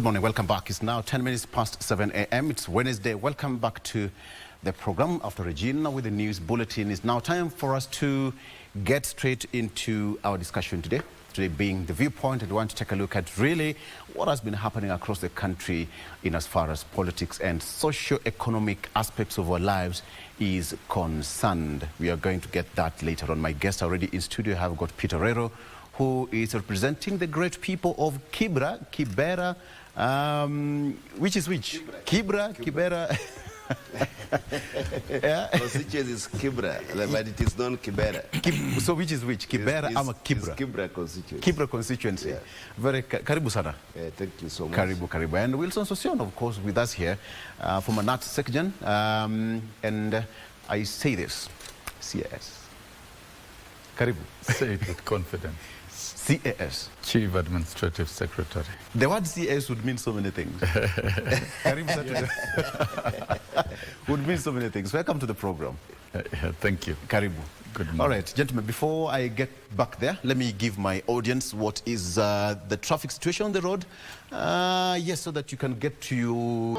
Good morning, welcome back. It's now 10 minutes past 7 a.m. It's Wednesday. Welcome back to the program. After Regina with the news bulletin, it's now time for us to get straight into our discussion today. Today being the viewpoint, and we want to take a look at really what has been happening across the country in as far as politics and socio-economic aspects of our lives is concerned. We are going to get that later on. My guest already in studio have got Peter Rero, who is representing the great people of Kibera, which is which? Kibera. Yeah. Constituency is Kibra, but it is non-Kibera. So which is which? Kibera ama Kibra? Kibra constituency. Kibra constituency. Yeah. Very karibu sana. Thank you so much. Karibu. And Wilson Sosion, of course, with us here from a NAT section. And I say this, CAS. Karibu. Say it with confidence. CAS. Chief Administrative Secretary. The word CAS would mean so many things. Karibu would mean so many things. Welcome to the program. Thank you. Karibu. Good morning. All right, gentlemen, before I get back there, let me give my audience what is the traffic situation on the road. Yes, so that you can get to you.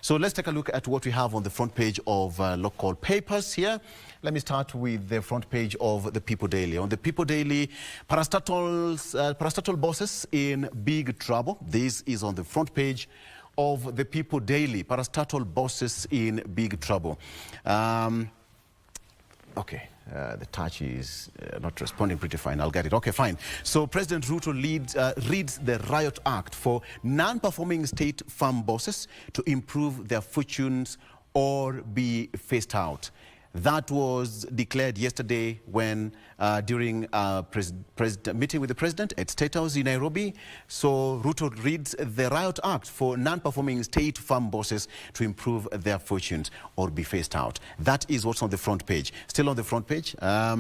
So let's take a look at what we have on the front page of local papers here. Let me start with the front page of the People Daily. On the People Daily, parastatal bosses in big trouble. This is on the front page of the People Daily. Parastatal bosses in big trouble. Okay. The touch is not responding pretty fine. I'll get it. Okay, fine. So President Ruto reads the Riot Act for non-performing state farm bosses to improve their fortunes or be phased out. That was declared yesterday when during a meeting with the president at State House in Nairobi. So Ruto reads the Riot Act for non-performing state farm bosses to improve their fortunes or be phased out. That is what's on the front page. Still on the front page. I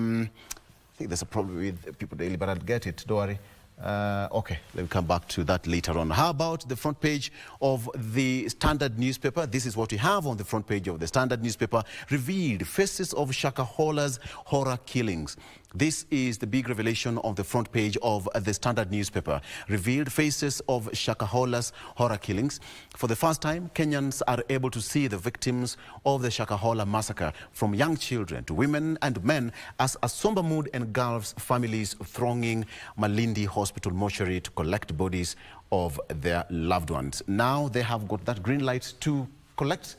think there's a problem with People Daily, but I'll get it. Don't worry. Okay, let me come back to that later on. How about the front page of the Standard newspaper? This is what we have on the front page of the Standard newspaper. Revealed faces of Shakahola's horror killings. This is the big revelation on the front page of the Standard newspaper. Revealed faces of Shakahola's horror killings. For the first time, Kenyans are able to see the victims of the Shakahola massacre, from young children to women and men, as a somber mood engulfs families thronging Malindi Hospital mortuary to collect bodies of their loved ones. Now they have got that green light to collect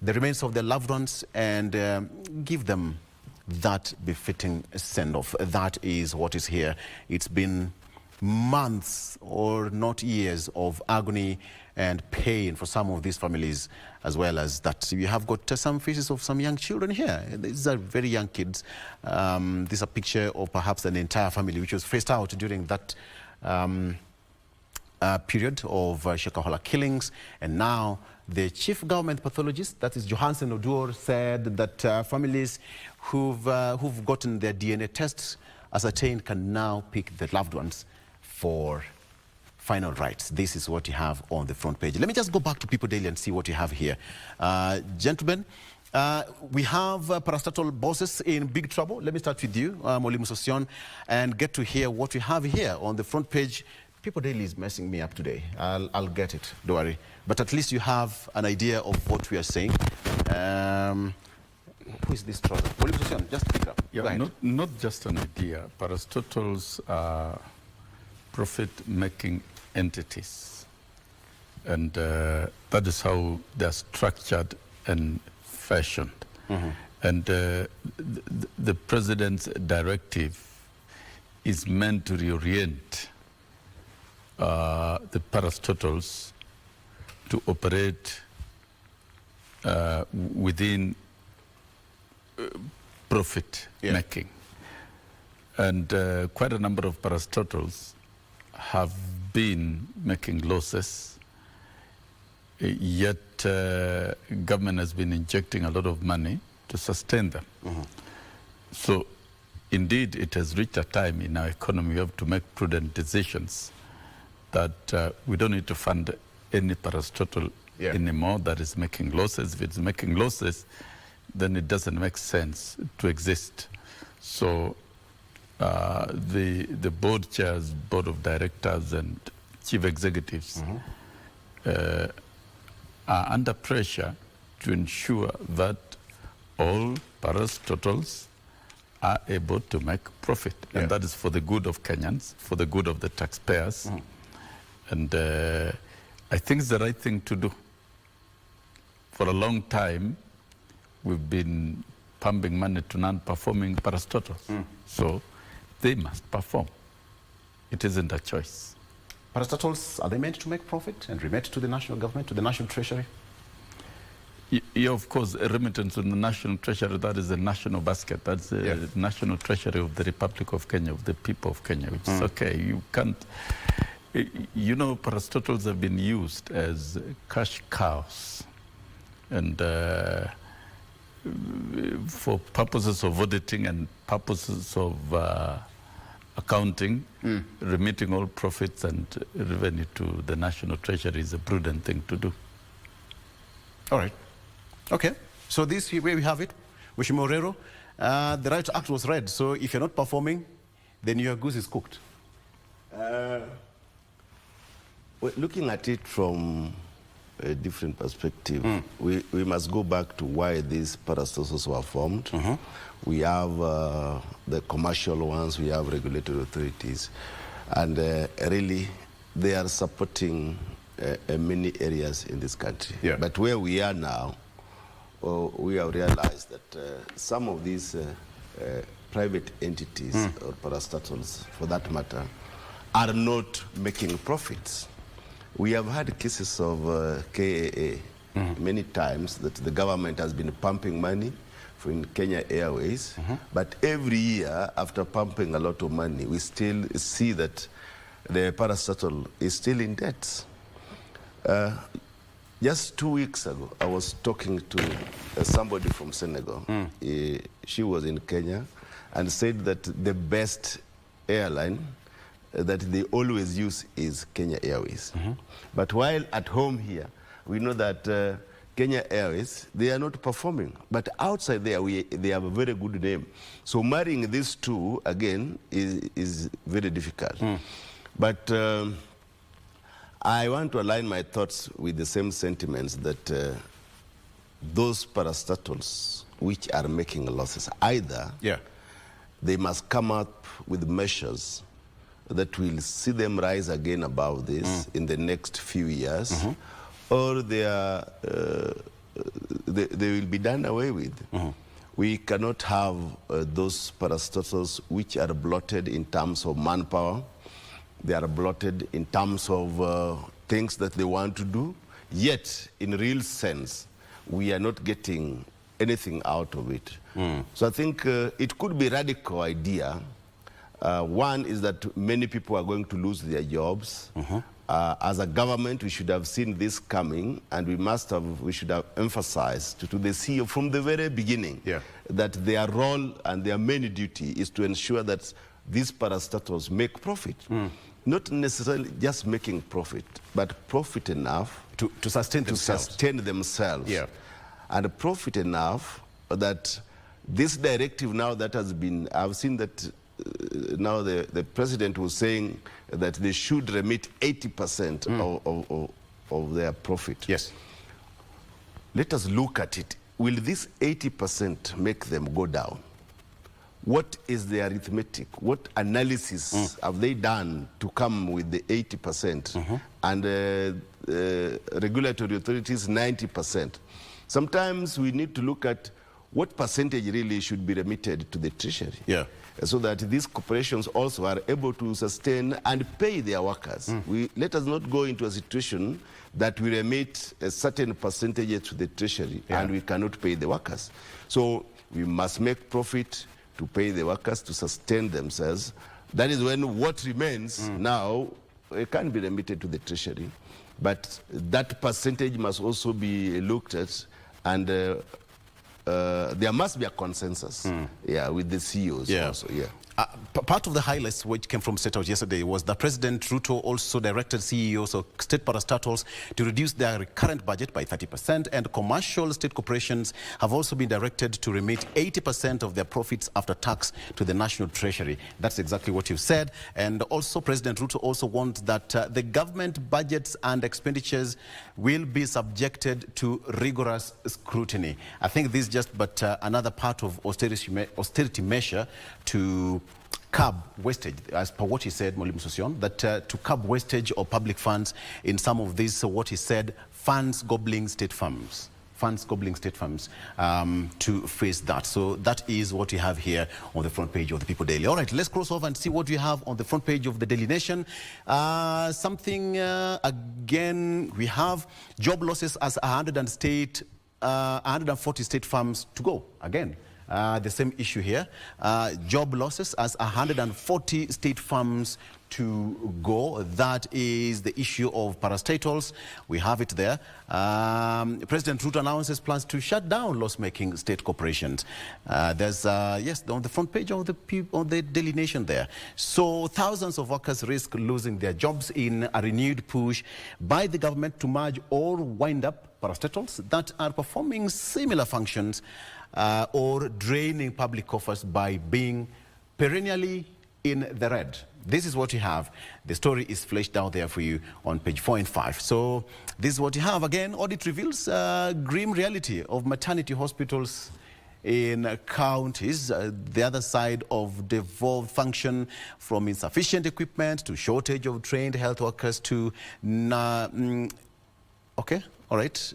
the remains of their loved ones and give them that befitting send-off. That is what is here. It's been months or not years of agony and pain for some of these families, as well as that you have got some faces of some young children here. These are very young kids. This is a picture of perhaps an entire family which was phased out during that period of Shakahola killings. And now the chief government pathologist, that is Johansen Oduor, said that families who've gotten their DNA tests ascertained can now pick their loved ones for final rights. This is what you have on the front page. Let me just go back to People Daily and see what you have here. Gentlemen, we have parastatal bosses in big trouble. Let me start with you, Mwalimu Sosion, and get to hear what we have here on the front page. People Daily is messing me up today. I'll get it, don't worry. But at least you have an idea of what we are saying. Who is this trouble? Mwalimu Sosion, just pick up. Yeah, not just an idea. Parastatals are profit-making entities. And that is how they're structured and fashioned. Mm-hmm. And the president's directive is meant to reorient the parastatals to operate within profit making. And quite a number of parastatals have been making losses, yet government has been injecting a lot of money to sustain them. Mm-hmm. So indeed, it has reached a time in our economy we have to make prudent decisions that we don't need to fund any parastatal anymore that is making losses. If it's making losses, then it doesn't make sense to exist. So the board chairs, board of directors, and chief executives are under pressure to ensure that all parastotals are able to make profit. And that is for the good of Kenyans, for the good of the taxpayers. And I think it's the right thing to do. For a long time, we've been pumping money to non-performing parastotals. So they must perform. It isn't a choice. Parastatals, are they meant to make profit and remit to the national government, to the national treasury? Yeah, of course, a remittance to the national treasury, that is a national basket. That's the national treasury of the Republic of Kenya, of the people of Kenya, which is okay. You can't, you know, parastatals have been used as cash cows. And for purposes of auditing and purposes of accounting, remitting all profits and revenue to the national treasury is a prudent thing to do. All right. Okay. So this where we have it, Mheshimiwa Orero, the Right Act was read. So if you're not performing, then your goose is cooked. Well, looking at it from a different perspective, we must go back to why these parastatals were formed. We have the commercial ones, we have regulatory authorities, and really they are supporting many areas in this country. But where we are now, we have realized that some of these private entities, or parastatals for that matter, are not making profits. We have had cases of KAA many times that the government has been pumping money in Kenya Airways, but every year after pumping a lot of money, we still see that the parastatal is still in debt. Just 2 weeks ago, I was talking to somebody from Senegal. She was in Kenya and said that the best airline that they always use is Kenya Airways. But while at home here, we know that Kenya Airways, they are not performing. But outside there, they have a very good name. So marrying these two, again, is very difficult. But I want to align my thoughts with the same sentiments that those parastatals which are making losses, either they must come up with measures that will see them rise again above this in the next few years, or they will be done away with. We cannot have those parastatals which are bloated in terms of manpower. They are bloated in terms of things that they want to do, yet in real sense, we are not getting anything out of it. So I think it could be a radical idea. One is that many people are going to lose their jobs. As a government, we should have seen this coming, and we should have emphasized to the CEO from the very beginning that their role and their main duty is to ensure that these parastatals make profit. Not necessarily just making profit, but profit enough to sustain themselves. And profit enough that this directive now that has been, I've seen that now the president was saying that they should remit 80% of their profit. Let us look at it. Will this 80% make them go down? What is the arithmetic? What analysis have they done to come with the 80%? And regulatory authorities, 90%. Sometimes we need to look at what percentage really should be remitted to the treasury. So that these corporations also are able to sustain and pay their workers. Let us not go into a situation that we remit a certain percentage to the treasury and we cannot pay the workers. So we must make profit to pay the workers to sustain themselves. That is when what remains now can be remitted to the treasury. But that percentage must also be looked at, and there must be a consensus with the CEOs also. Part of the highlights which came from State House yesterday was that President Ruto also directed CEOs of state parastatals to reduce their current budget by 30%, and commercial state corporations have also been directed to remit 80% of their profits after tax to the National Treasury. That's exactly what you said. And also President Ruto also wants that the government budgets and expenditures will be subjected to rigorous scrutiny. I think this is just but another part of austerity measure to curb wastage, as per what he said, Mwalimu Sosion, that to curb wastage of public funds in some of these, what he said, funds-gobbling state firms. To face that. So that is what we have here on the front page of the People Daily. All right, let's cross over and see what we have on the front page of the Daily Nation. Again, we have job losses as 140 state farms to go. Again, the same issue here. Job losses as 140 state farms to go. That is the issue of parastatals. We have it there. President Ruto announces plans to shut down loss-making state corporations. There's, yes, on the front page of the Daily Nation there. So thousands of workers risk losing their jobs in a renewed push by the government to merge or wind up parastatals that are performing similar functions or draining public coffers by being perennially in the red. This is what you have. The story is fleshed out there for you on page 4 and 5. So this is what you have. Again, audit reveals grim reality of maternity hospitals in counties. The other side of devolved function, from insufficient equipment to shortage of trained health workers to okay, all right,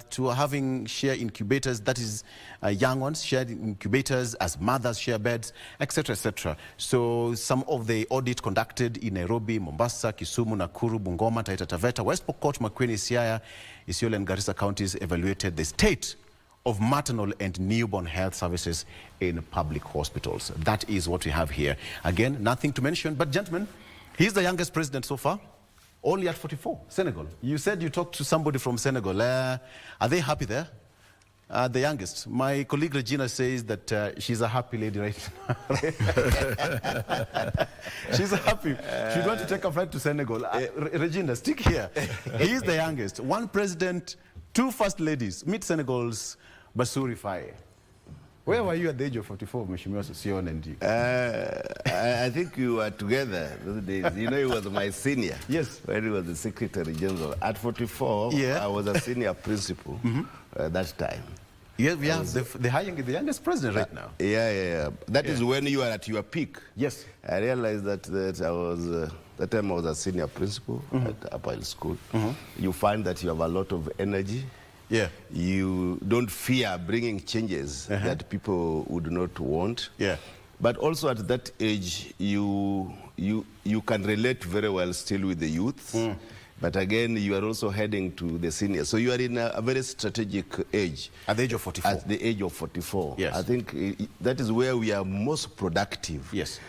to having share incubators, that is young ones, shared incubators as mothers share beds, etc., etc. So some of the audit conducted in Nairobi, Mombasa, Kisumu, Nakuru, Bungoma, Taita Taveta, West Pokot, Makueni, Siaya, Isiolo and Garissa counties evaluated the state of maternal and newborn health services in public hospitals. That is what we have here. Again, nothing to mention, but gentlemen, he's the youngest president so far. Only at 44, Senegal. You said you talked to somebody from Senegal. Are they happy there? The youngest. My colleague Regina says that she's a happy lady right now. She's happy. She'd want to take a flight to Senegal. Regina, stick here. He's the youngest. One president, two first ladies. Meet Senegal's Bassirou Faye. Where were you at the age of 44, Mheshimiwa Sosion and you? I think we were together those days. You know, he was my senior. Yes. When he was the Secretary General. At 44, yeah. I was a senior principal that time. Yeah, we have the youngest president right now. Yeah. That is when you are at your peak. Yes. I realized that I was, that time I was a senior principal at Upper Hill School. You find that you have a lot of energy. Yeah. You don't fear bringing changes that people would not want. Yeah. But also at that age, you can relate very well still with the youth. But again, you are also heading to the seniors. So you are in a very strategic age. At the age of 44. At the age of 44. Yes. I think that is where we are most productive. Yes.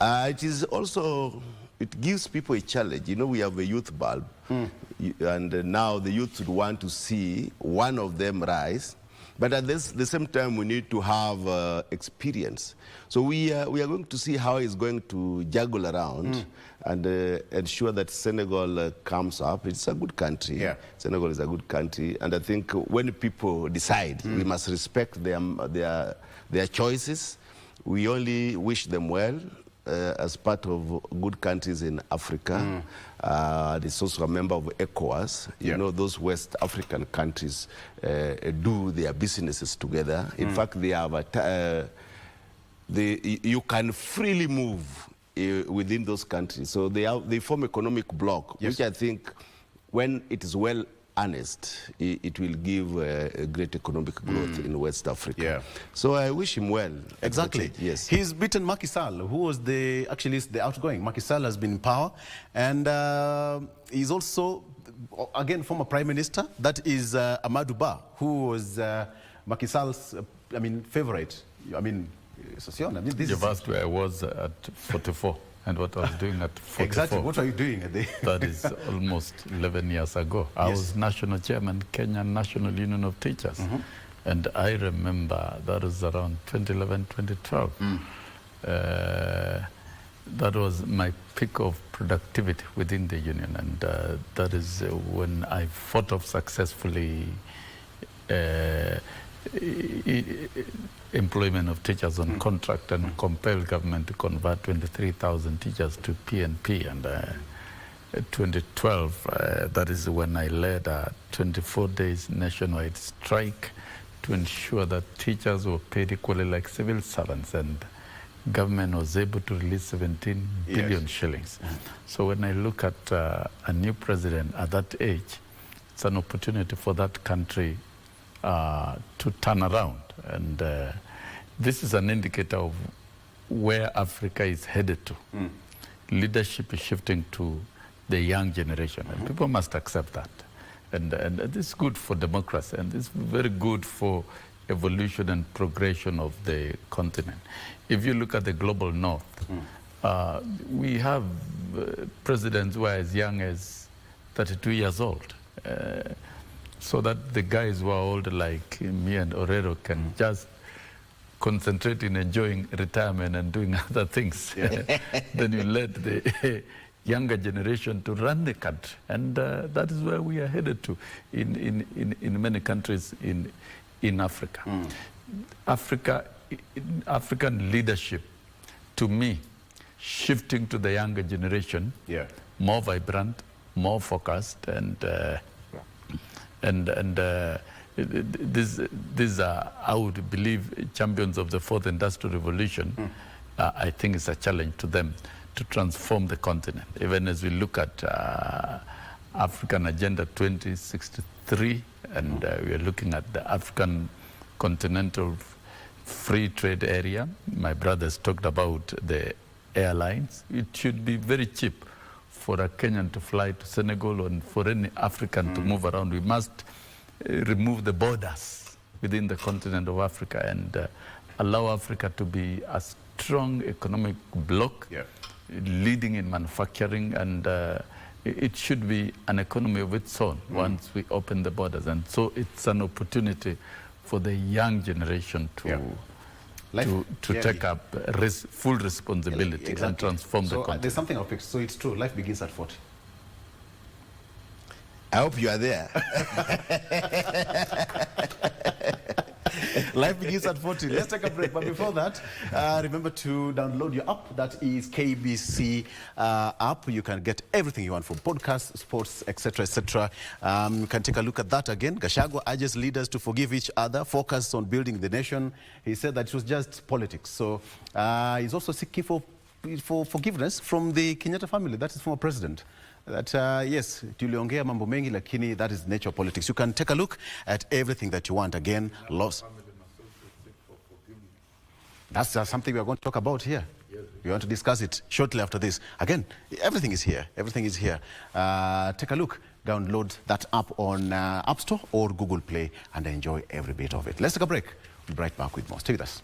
It is also, it gives people a challenge. You know, we have a youth bulb. And now the youth would want to see one of them rise. But at the same time, we need to have experience. So we are going to see how he's going to juggle around and ensure that Senegal comes up. It's a good country. Yeah. Senegal is a good country. And I think when people decide, we must respect their choices. We only wish them well. As part of good countries in Africa. It's also a member of ECOWAS. You know, those West African countries do their businesses together. In fact, they have you can freely move within those countries. So they form economic bloc, which I think, when it is well honest, it will give a great economic growth in West Africa. Yeah. So I wish him well. Exactly. Yes. He's beaten Macky Sall, who was the outgoing. Macky Sall has been in power, and he's also, again, former Prime Minister. That is Amadou Ba, who was Macky Sall's, favorite. Sosion. You've asked where I was at 44. And what I was doing at 44. Exactly. What are you doing at the... That is almost 11 years ago. I was national chairman, Kenyan National Union of Teachers. And I remember that was around 2011, 2012. that was my peak of productivity within the union, and that is when I fought off successfully employment of teachers on contract and compelled government to convert 23,000 teachers to PNP. And 2012, that is when I led a 24 days nationwide strike to ensure that teachers were paid equally like civil servants, and government was able to release 17 billion shillings. So when I look at a new president at that age, it's an opportunity for that country to turn around. And this is an indicator of where Africa is headed to. Leadership is shifting to the young generation, and people must accept that. And this is good for democracy, and it's very good for evolution and progression of the continent. If you look at the global north, we have presidents who are as young as 32 years old. So that the guys who are old like me and Orero can just concentrate in enjoying retirement and doing other things. Then you let the younger generation to run the country. And that is where we are headed to in many countries in Africa. African leadership, to me, shifting to the younger generation, more vibrant, more focused, and these are, I would believe, champions of the fourth industrial revolution. I think it's a challenge to them to transform the continent. Even as we look at African Agenda 2063, and we are looking at the African Continental Free Trade Area. My brothers talked about the airlines. It should be very cheap for a Kenyan to fly to Senegal, and for any African to move around. We must remove the borders within the continent of Africa and allow Africa to be a strong economic bloc, leading in manufacturing, and it should be an economy of its own once we open the borders. And so it's an opportunity for the young generation to take up full responsibility and transform the continent. There's something I'll pick. So it's true, life begins at 40. I hope you are there. Life begins at 40. Let's take a break. But before that, remember to download your app. That is KBC app. You can get everything you want from podcasts, sports, etc., etc. You can take a look at that again. Gachagua urges leaders to forgive each other, focus on building the nation. He said that it was just politics. So he's also seeking for forgiveness from the Kenyatta family. That is former president. That yes, tuliongea mambo mengi, lakini that is the nature of politics. You can take a look at everything that you want. Again, loss. That's something we are going to talk about here. We want to discuss it shortly after this. Again, everything is here. Everything is here. Take a look. Download that app on App Store or Google Play and enjoy every bit of it. Let's take a break. We'll be right back with more. Stay with us.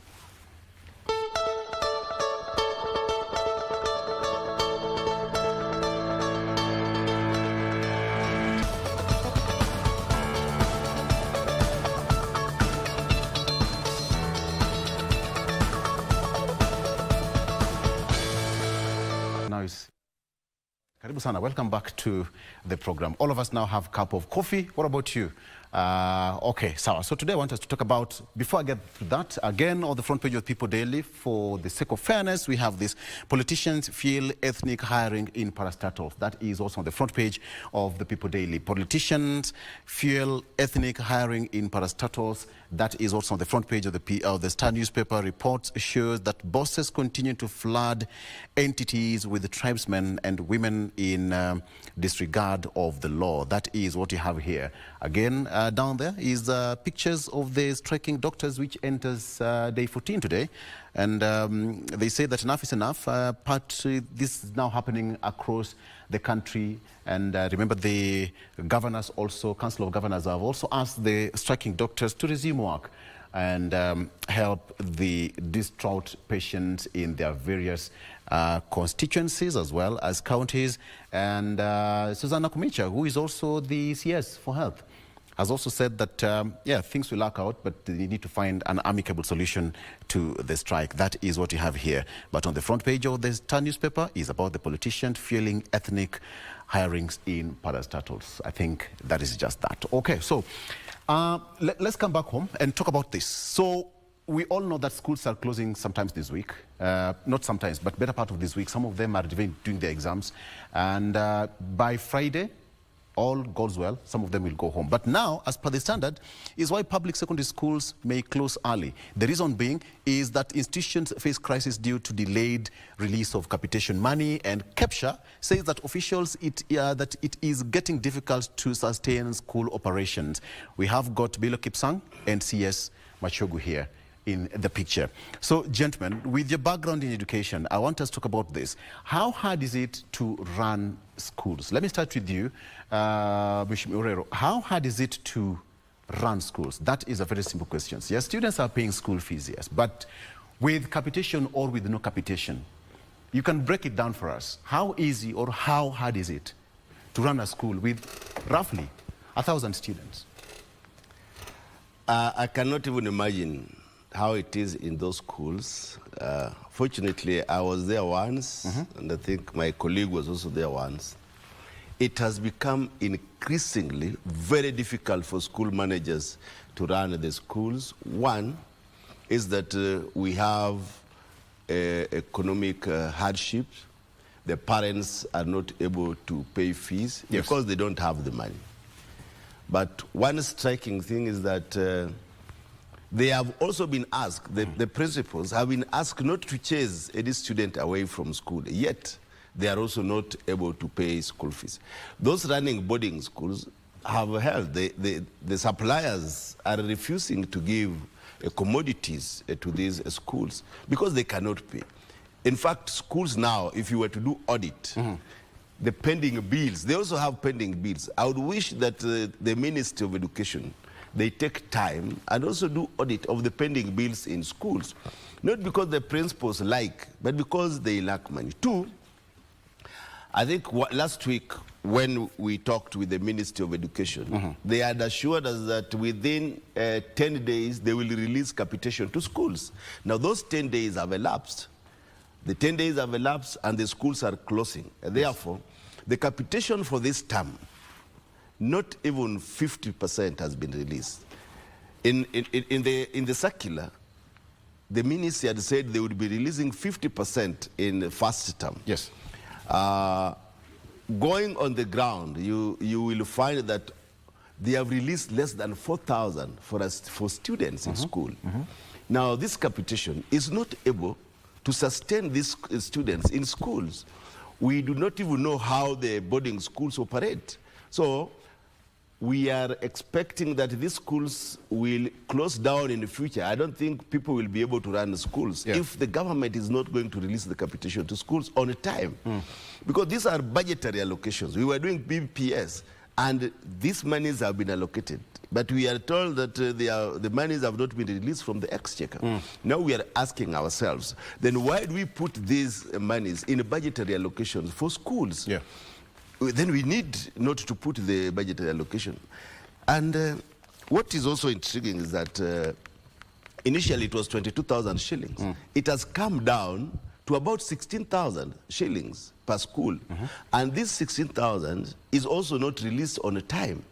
Karibu sana. Welcome back to the program. All of us now have a cup of coffee. What about you? Okay, so today I want us to talk about, before I get to that, again, on the front page of People Daily, for the sake of fairness, we have this: politicians fuel ethnic hiring in parastatals. That is also on the front page of the People Daily. Politicians fuel ethnic hiring in parastatals. That is also on the front page of the Star newspaper. Reports shows that bosses continue to flood entities with the tribesmen and women in disregard of the law. That is what you have here. Again, down there is pictures of the striking doctors, which enters day 14 today. And they say that enough is enough. But this is now happening across the country. And remember, the governors also, Council of Governors, have also asked the striking doctors to resume work and help the distraught patients in their various constituencies as well as counties. And Susanna Kumicha, who is also the CS for Health, has also said that, yeah, things will work out, but they need to find an amicable solution to the strike. That is what you have here. But on the front page of the Star newspaper is about the politician fueling ethnic hirings in parastatals. I think that is just that. Okay, so let's come back home and talk about this. So we all know that schools are closing sometimes this week. Not sometimes, but better part of this week. Some of them are doing their exams. And by Friday, all goes well, some of them will go home. But now, as per the standard, is why public secondary schools may close early. The reason being is that institutions face crisis due to delayed release of capitation money, and KEPSHA says that officials, that it is getting difficult to sustain school operations. We have got Bilo Kipsang and CS Machogu here in the picture. So, gentlemen, with your background in education, I want us to talk about this. How hard is it to run schools? Let me start with you, Mheshimiwa Orero. How hard is it to run schools? That is a very simple question. Yes, students are paying school fees, yes, but with capitation or with no capitation, you can break it down for us. How easy or how hard is it to run a school with roughly 1,000 students? I cannot even imagine how it is in those schools. Fortunately, I was there once, and I think my colleague was also there once. It has become increasingly very difficult for school managers to run the schools. One is that we have economic hardship. The parents are not able to pay fees because they don't have the money. But one striking thing is that they have also been asked, the principals have been asked not to chase any student away from school, yet they are also not able to pay school fees. Those running boarding schools have held, the suppliers are refusing to give commodities to these schools because they cannot pay. In fact, schools now, if you were to do audit, the pending bills, they also have pending bills. I would wish that the Ministry of Education, they take time and also do audit of the pending bills in schools. Not because the principals like, but because they lack money. Two, I think last week when we talked with the Ministry of Education, they had assured us that within 10 days they will release capitation to schools. Now those 10 days have elapsed. The 10 days have elapsed and the schools are closing. Therefore, the capitation for this term, not even 50% has been released. In the circular, the ministry had said they would be releasing 50% in the first term. Yes. Going on the ground, you will find that they have released less than 4,000 for students in school. Now, this capitation is not able to sustain these students in schools. We do not even know how the boarding schools operate. So we are expecting that these schools will close down in the future. I don't think people will be able to run schools if the government is not going to release the capitation to schools on time. Because these are budgetary allocations. We were doing BPS, and these monies have been allocated. But we are told that the monies have not been released from the exchequer. Now we are asking ourselves, then why do we put these monies in budgetary allocations for schools? Then we need not to put the budgetary allocation. And what is also intriguing is that initially it was 22,000 shillings. It has come down to about 16,000 shillings per school. And this 16,000 is also not released on a time.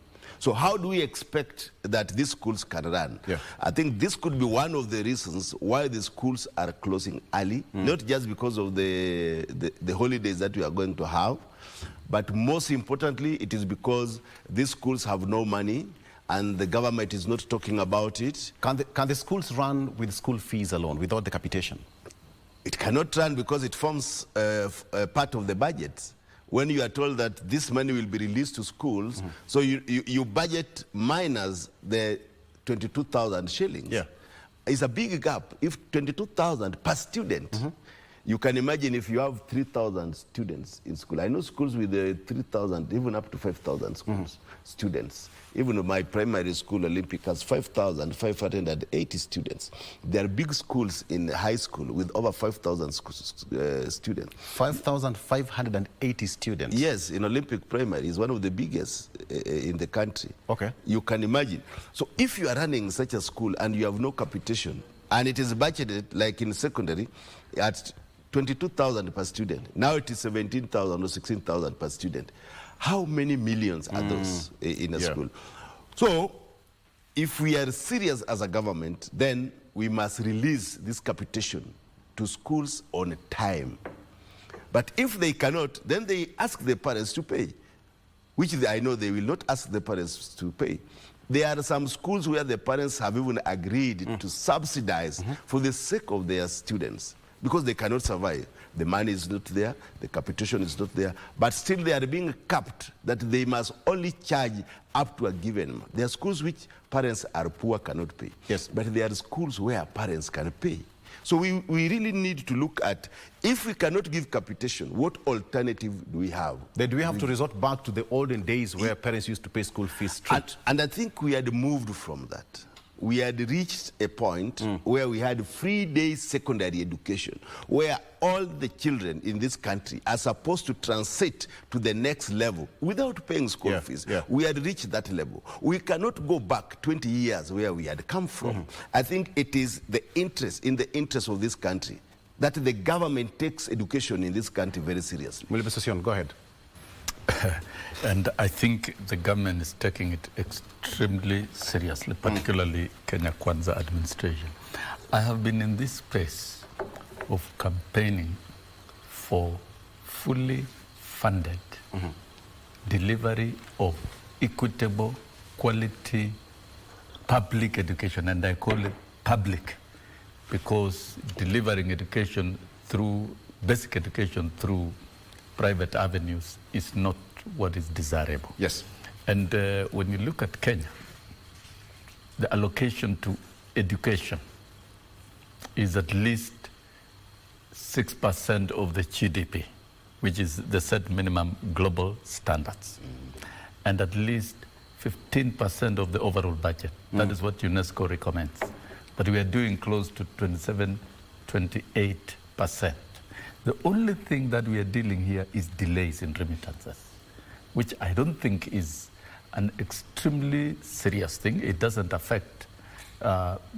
So how do we expect that these schools can run? I think this could be one of the reasons why the schools are closing early, not just because of the holidays that we are going to have, but most importantly, it is because these schools have no money and the government is not talking about it. Can the schools run with school fees alone, without the capitation? It cannot run because it forms part of the budget. When you are told that this money will be released to schools, so you budget minus the 22,000 shillings. It's a big gap. If 22,000 per student, You can imagine if you have 3,000 students in school. I know schools with 3,000, even up to 5,000 students. Even my primary school, Olympic, has 5,580 students. There are big schools in high school with over 5,000 students. 5,580 students? Yes, in Olympic primary is one of the biggest in the country. Okay. You can imagine. So if you are running such a school and you have no capitation, and it is budgeted like in secondary at 22,000 per student. Now it is 17,000 or 16,000 per student. How many millions are those in a school? So if we are serious as a government, then we must release this capitation to schools on time. But if they cannot, then they ask the parents to pay, which I know they will not ask the parents to pay. There are some schools where the parents have even agreed to subsidize for the sake of their students because they cannot survive. The money is not there, the capitation is not there, but still they are being capped that they must only charge up to a given amount. There are schools which parents are poor, cannot pay. Yes. But there are schools where parents can pay. So we really need to look at, if we cannot give capitation, what alternative do we have? Then do we have to resort back to the olden days where parents used to pay school fees straight? And I think we had moved from that. We had reached a point where we had free-day secondary education, where all the children in this country are supposed to transit to the next level without paying school fees. We had reached that level. We cannot go back 20 years where we had come from. I think it is in the interest of this country that the government takes education in this country very seriously. Mr. Sion, go ahead. And I think the government is taking it extremely seriously, particularly Kenya Kwanza administration. I have been in this space of campaigning for fully funded delivery of equitable, quality public education, and I call it public because delivering education through, basic education through private avenues is not what is desirable. Yes. And when you look at Kenya, the allocation to education is at least 6% of the GDP, which is the set minimum global standards, and at least 15% of the overall budget. That is what UNESCO recommends. But we are doing close to 27, 28%. The only thing that we are dealing here is delays in remittances, which I don't think is an extremely serious thing. It doesn't affect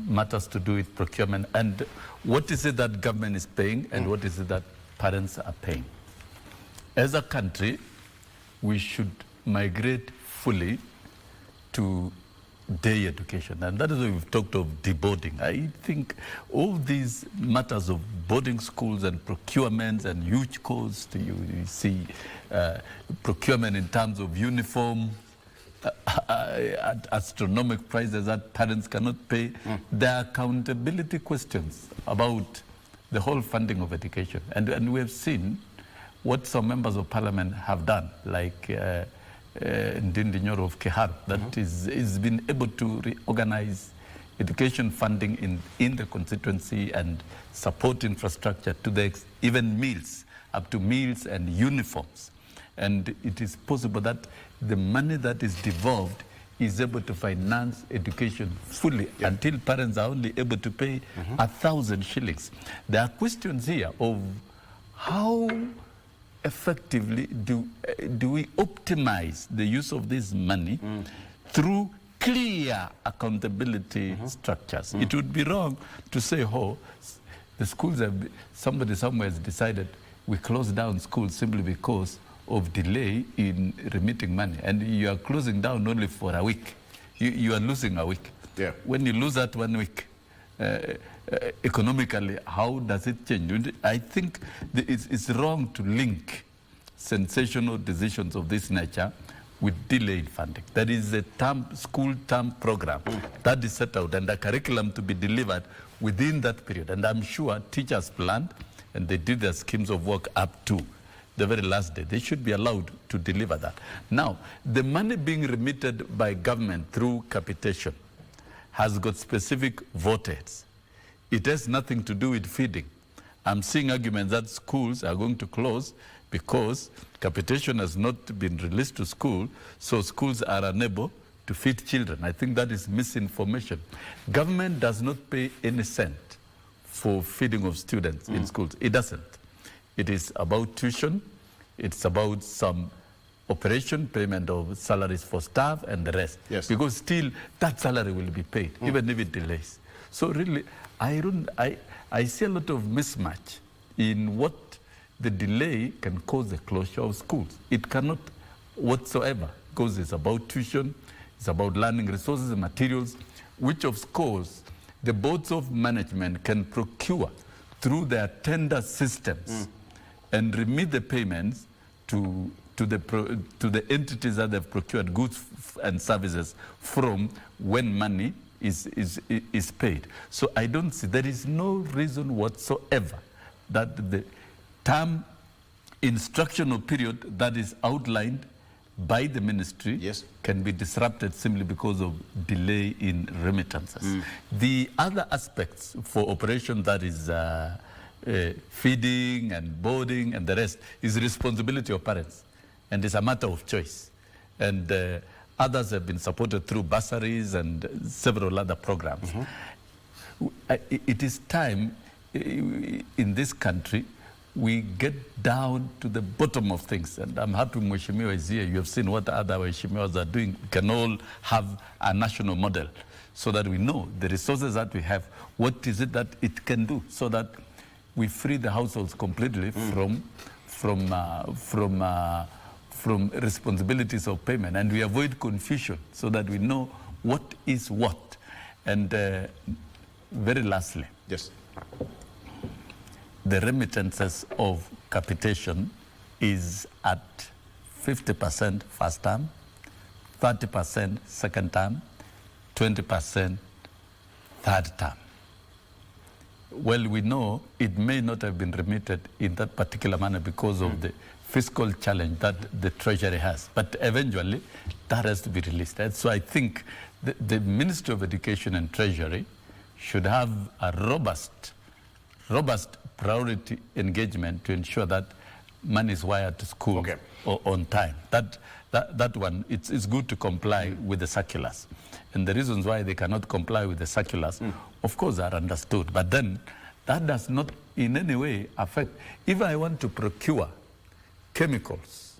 matters to do with procurement. And what is it that government is paying and what is it that parents are paying? As a country, we should migrate fully to day education, and that is why we've talked of deboarding. I think all these matters of boarding schools and procurements and huge costs, you see procurement in terms of uniform at astronomical prices that parents cannot pay. There are accountability questions about the whole funding of education, and we have seen what some members of parliament have done, like Ndindi Nyoro of Kehar, that is been able to reorganize education funding in the constituency and support infrastructure to the even meals, up to meals and uniforms. And it is possible that the money that is devolved is able to finance education fully until parents are only able to pay 1,000 shillings. There are questions here of how effectively do we optimize the use of this money through clear accountability structures. It would be wrong to say, oh, the schools have, somebody somewhere has decided we close down schools simply because of delay in remitting money. And you are closing down only for a week. You are losing a week. Yeah. When you lose that 1 week, economically, how does it change? I think it's wrong to link sensational decisions of this nature with delayed funding. There is a school term program that is set out and a curriculum to be delivered within that period. And I'm sure teachers planned and they did their schemes of work up to the very last day. They should be allowed to deliver that. Now, the money being remitted by government through capitation has got specific votates. It has nothing to do with feeding. I'm seeing arguments that schools are going to close because capitation has not been released to school, so schools are unable to feed children. I think that is misinformation. Government does not pay any cent for feeding of students in schools. It doesn't. It is about tuition. It's about some operation, payment of salaries for staff and the rest. Yes. Because still that salary will be paid, even if it delays. So really, I see a lot of mismatch in what the delay can cause the closure of schools. It cannot whatsoever, because it's about tuition, it's about learning resources and materials, which of course the boards of management can procure through their tender systems and remit the payments to the entities that they've procured goods and services from when money is paid. So I don't see, there is no reason whatsoever that the term instructional period that is outlined by the ministry can be disrupted simply because of delay in remittances. The other aspects for operation, that is feeding and boarding and the rest, is the responsibility of parents, and it's a matter of choice. And others have been supported through bursaries and several other programs. It is time in this country we get down to the bottom of things. And I'm happy Mheshimiwa is here. You have seen what other Mheshimiwas are doing. We can all have a national model so that we know the resources that we have, what is it that it can do, so that we free the households completely from responsibilities of payment, and we avoid confusion so that we know what is what. And very lastly, the remittances of capitation is at 50% first term, 30% second term, 20% third term. Well, we know it may not have been remitted in that particular manner because of the fiscal challenge that the Treasury has. But eventually, that has to be released. And so I think the Ministry of Education and Treasury should have a robust priority engagement to ensure that money is wired to school on time. That one, it's good to comply with the circulars. And the reasons why they cannot comply with the circulars, of course, are understood. But then that does not in any way affect. If I want to procure chemicals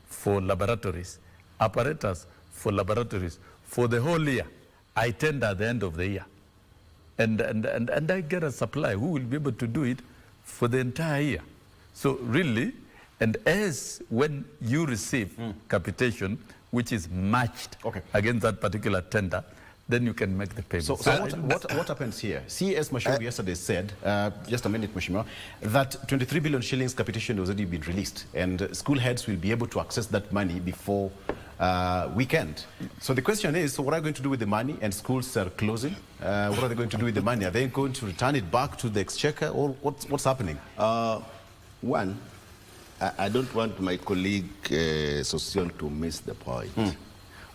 for laboratories, apparatus for laboratories for the whole year, I tender at the end of the year. And I get a supply who will be able to do it for the entire year. So really, and as when you receive capitation, which is matched against that particular tender, then you can make the payment. So what happens here? CES Mashuru yesterday said, just a minute, Mheshimiwa, that 23 billion shillings capitation has already been released, and school heads will be able to access that money before weekend. So the question is, so what are you going to do with the money? And schools are closing. What are they going to do with the money? Are they going to return it back to the exchequer, or what's happening? One, I don't want my colleague Sosion to miss the point.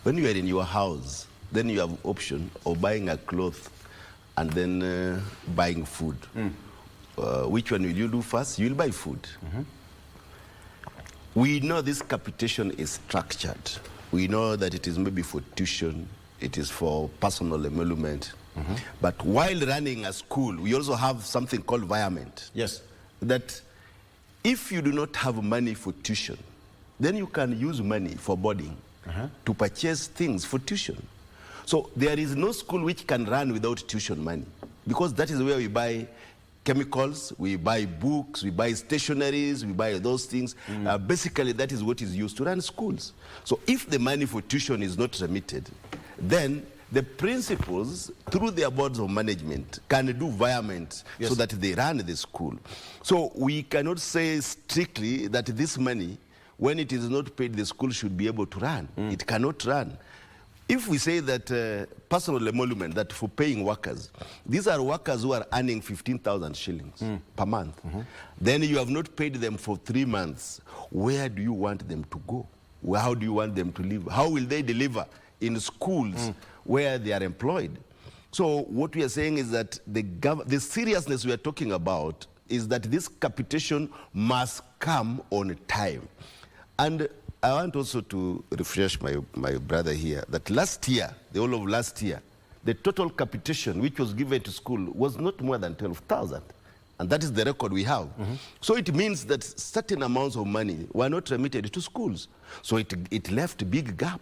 When you are in your house, then you have option of buying a cloth and then buying food. Which one will you do first? You will buy food. We know this capitation is structured. We know that it is maybe for tuition, it is for personal emolument. But while running a school, we also have something called environment. That if you do not have money for tuition, then you can use money for boarding to purchase things for tuition. So there is no school which can run without tuition money, because that is where we buy chemicals, we buy books, we buy stationaries, we buy those things. Basically, that is what is used to run schools. So if the money for tuition is not remitted, then the principals, through their boards of management, can do environment so that they run the school. So we cannot say strictly that this money, when it is not paid, the school should be able to run. It cannot run. If we say that personal emolument, that for paying workers, these are workers who are earning 15,000 shillings per month. Then you have not paid them for 3 months. Where do you want them to go? How do you want them to live? How will they deliver in schools where they are employed? So what we are saying is that the seriousness we are talking about is that this capitation must come on time. And I want also to refresh my brother here that last year, the whole of last year, the total capitation which was given to school was not more than 12,000. And that is the record we have. So it means that certain amounts of money were not remitted to schools. So it left a big gap.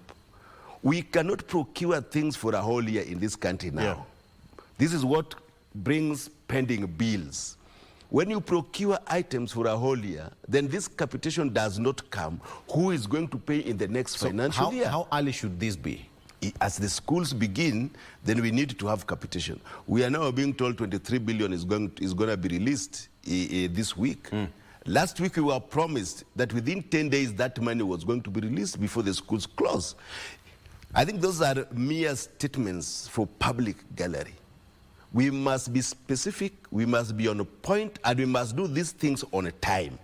We cannot procure things for a whole year in this country now. Yeah. This is what brings pending bills. When you procure items for a whole year, then this capitation does not come. Who is going to pay in the next financial year? How early should this be? As the schools begin, then we need to have capitation. We are now being told 23 billion is going to be released this week. Last week we were promised that within 10 days that money was going to be released before the schools close. I think those are mere statements for public gallery. We must be specific, we must be on a point, and we must do these things on a time.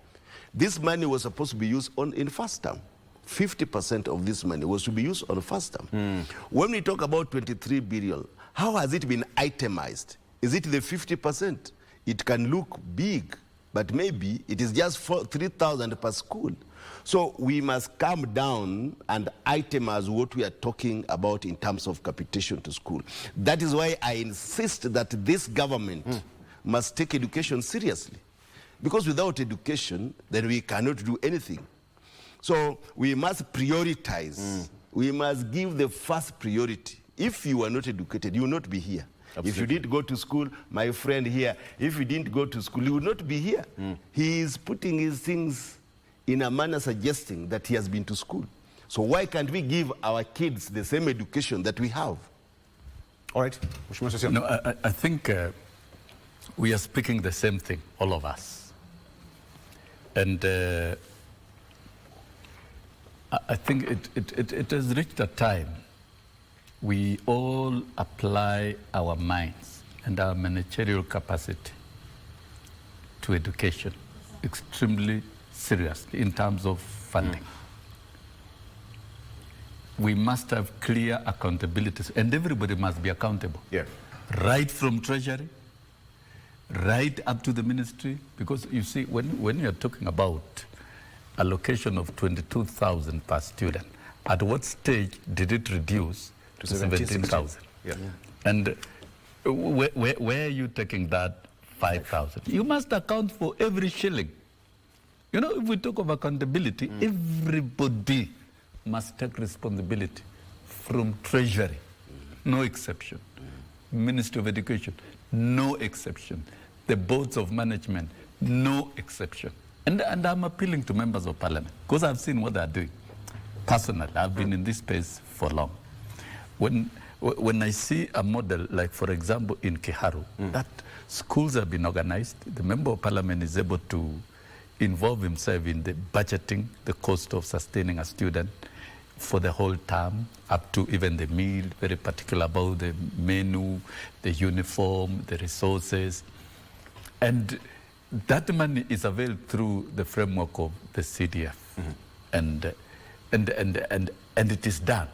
This money was supposed to be used in first term. 50% of this money was to be used on first term. When we talk about 23 billion, how has it been itemized? Is it the 50%? It can look big, but maybe it is just 3,000 per school. So we must calm down and itemize what we are talking about in terms of capitation to school. That is why I insist that this government must take education seriously. Because without education, then we cannot do anything. So we must prioritize. We must give the first priority. If you are not educated, you will not be here. Absolutely. If you didn't go to school, my friend here, if you didn't go to school, you would not be here. He is putting his things in a manner suggesting that he has been to school. So why can't we give our kids the same education that we have? All right. No, I think we are speaking the same thing, all of us. And I think it has reached a time we all apply our minds and our managerial capacity to education extremely seriously in terms of funding. We must have clear accountabilities, and everybody must be accountable. Yeah. Right from Treasury, right up to the ministry, because you see, when you're talking about allocation of 22,000 per student, at what stage did it reduce to 17,000? Yeah. And where are you taking that 5,000? You must account for every shilling. You know, if we talk of accountability, everybody must take responsibility from Treasury, no exception. Ministry of Education, no exception. The boards of management, no exception. And I'm appealing to members of parliament because I've seen what they're doing. Personally, I've been in this space for long. When I see a model like, for example, in Kiharu, that schools have been organized, the member of parliament is able to involve himself in the budgeting, the cost of sustaining a student for the whole term, up to even the meal, very particular about the menu, the uniform, the resources. And that money is availed through the framework of the CDF. And it is done.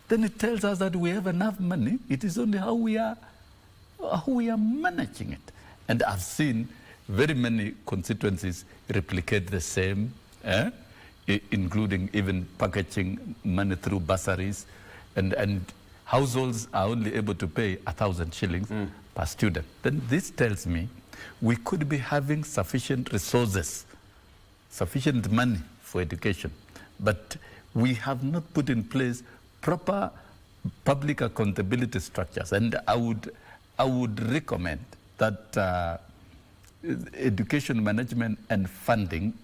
Then it tells us that we have enough money. It is only how we are managing it. And I've seen very many constituencies replicate the same, including even packaging money through bursaries. And households are only able to pay 1,000 shillings per student. Then this tells me we could be having sufficient resources, sufficient money for education, but we have not put in place proper public accountability structures. And I would recommend that education management and funding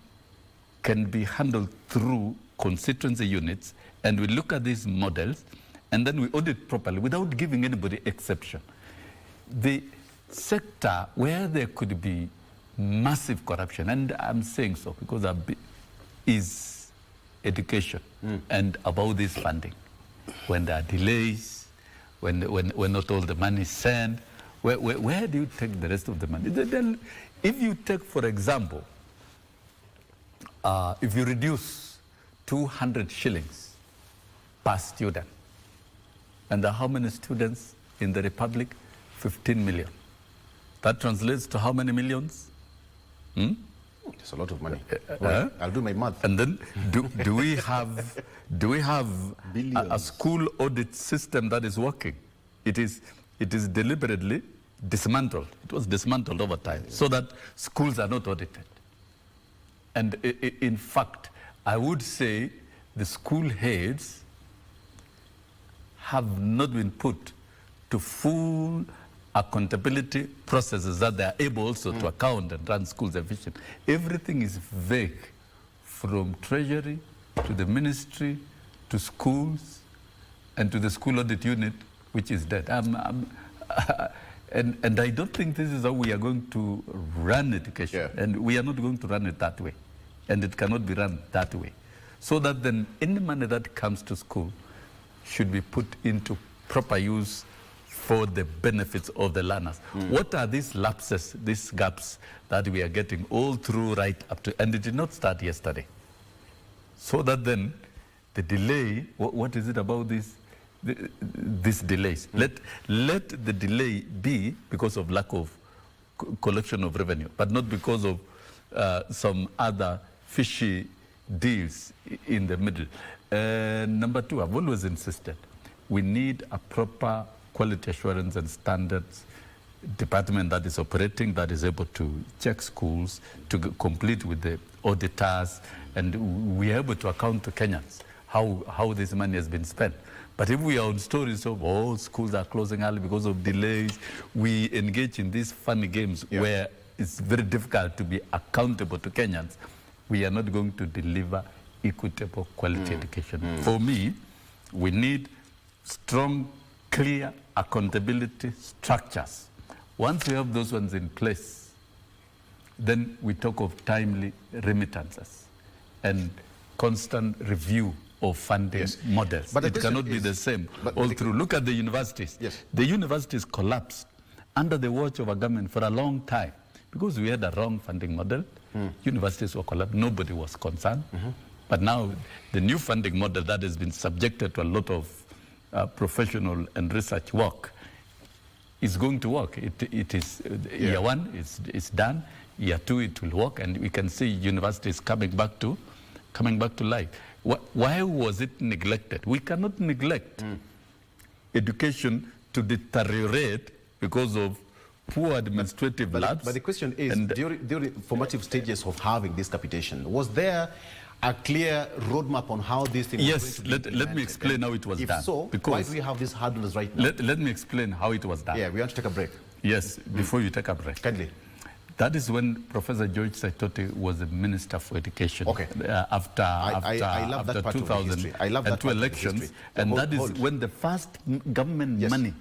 can be handled through constituency units, and we look at these models and then we audit properly without giving anybody exception. The sector where there could be massive corruption, and I'm saying so because is education and about this funding. When there are delays, when not all the money is sent, where do you take the rest of the money? Then, if you take, for example, if you reduce 200 shillings per student, and there are how many students in the Republic? 15 million. That translates to how many millions? It's a lot of money. Right. I'll do my math. And then do we have a school audit system that is working? It is deliberately dismantled. It was dismantled over time so that schools are not audited. And in fact, I would say the school heads have not been put to full accountability processes that they are able also to account and run schools efficiently. Everything is vague, from treasury to the ministry to schools and to the school audit unit, which is dead. And I don't think this is how we are going to run education. Yeah. And we are not going to run it that way. And it cannot be run that way. So that then any money that comes to school should be put into proper use for the benefits of the learners. What are these lapses, these gaps that we are getting all through right up to, and it did not start yesterday. So that then the delay, what is it about these delays? Let the delay be because of lack of collection of revenue, but not because of some other fishy deals in the middle. Number two, I've always insisted, we need a proper quality assurance and standards department that is operating, that is able to check schools, to complete with the auditors, and we are able to account to Kenyans how this money has been spent. But if we are on stories of, oh, schools are closing early because of delays, we engage in these funny games where it's very difficult to be accountable to Kenyans, we are not going to deliver equitable quality education. For me, we need strong, clear accountability structures. Once we have those ones in place, then we talk of timely remittances and constant review of funding models. But it cannot be the same all through. Look at the universities. The universities collapsed under the watch of a government for a long time because we had a wrong funding model. Universities were collapsed. Nobody was concerned. But now the new funding model that has been subjected to a lot of professional and research work is going to work. It is year one, it's done. Year two, it will work, and we can see universities coming back to life. Why was it neglected? We cannot neglect education to deteriorate because of poor administrative labs. But the question is, during formative stages of having this capitation, was there a clear roadmap on how these things Yes, let me explain how it was done. If so, why do we have these hurdles right now? Let me explain how it was done. Yeah, we want to take a break. Yes, before you take a break. Kindly. That is when Professor George Saitoti was the Minister for Education. Okay. After I love that part of the history. I love that 2002 elections. And that is when the first government money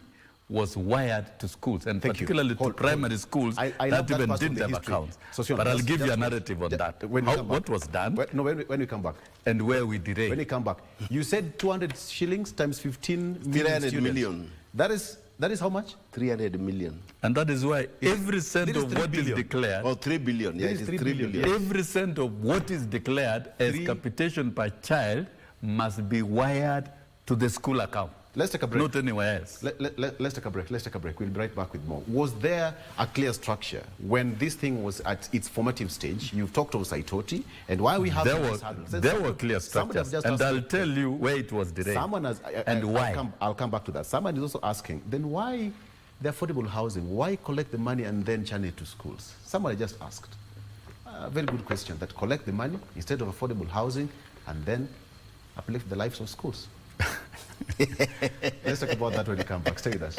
was wired to schools, and particularly to primary schools that even didn't have accounts. But I'll give you a narrative on that. What was done? When we come back. And where we derailed. When we come back. You said 200 shillings times 15 million 300 million. That is how much? 300 million. And that is why every cent of what is declared... Oh, 3 billion. Yeah, it is 3 billion. Every cent of what is declared as capitation per child must be wired to the school account. Let's take a break. Not anywhere else. Let's take a break. We'll be right back with more. Was there a clear structure when this thing was at its formative stage? You've talked of Saitoti, and why we have there were clear structures, and I'll tell you where it was derailed. Someone has, why. I'll come back to that. Someone is also asking, then why the affordable housing? Why collect the money and then channel it to schools? Somebody just asked. A very good question. That collect the money instead of affordable housing and then uplift the lives of schools. Let's talk about that when we come back. Stay with us.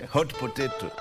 Hot potato.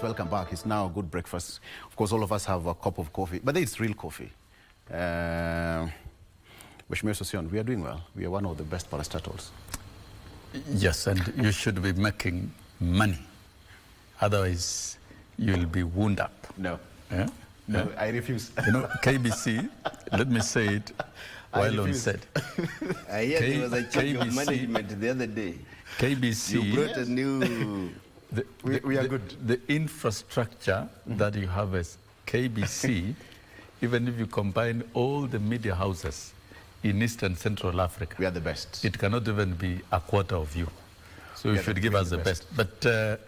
Welcome back. It's now a good breakfast. Of course, all of us have a cup of coffee, but it's real coffee. Mheshimiwa Sosion, we are doing well. We are one of the best parastatals. Yes, and you should be making money. Otherwise, you'll be wound up. No. Yeah? No, Yeah? I refuse. You know, KBC, let me say it while on set. I hear there was a change of KBC management the other day. KBC, You brought a new... We are good. The infrastructure that you have as KBC, even if you combine all the media houses in East and Central Africa, We are the best. it cannot even be a quarter of you. So you should give us the best. But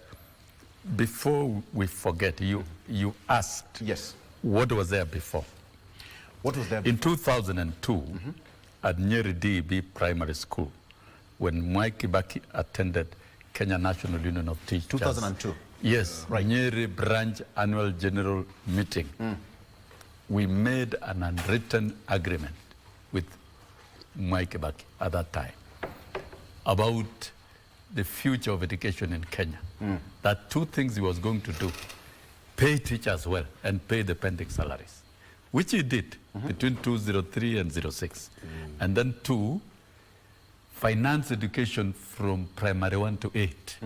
before we forget, you asked Yes. what was there before. What was there? In 2002, at Nyeri DEB Primary School, when Mwai Kibaki attended Kenya National Union of Teachers. 2002? Yes, Right. Nyeri Branch Annual General Meeting. We made an unwritten agreement with Mwai Kibaki at that time about the future of education in Kenya. That two things he was going to do: pay teachers well and pay the pending salaries, which he did between 2003 and 2006. And then two, finance education from primary 1 to 8.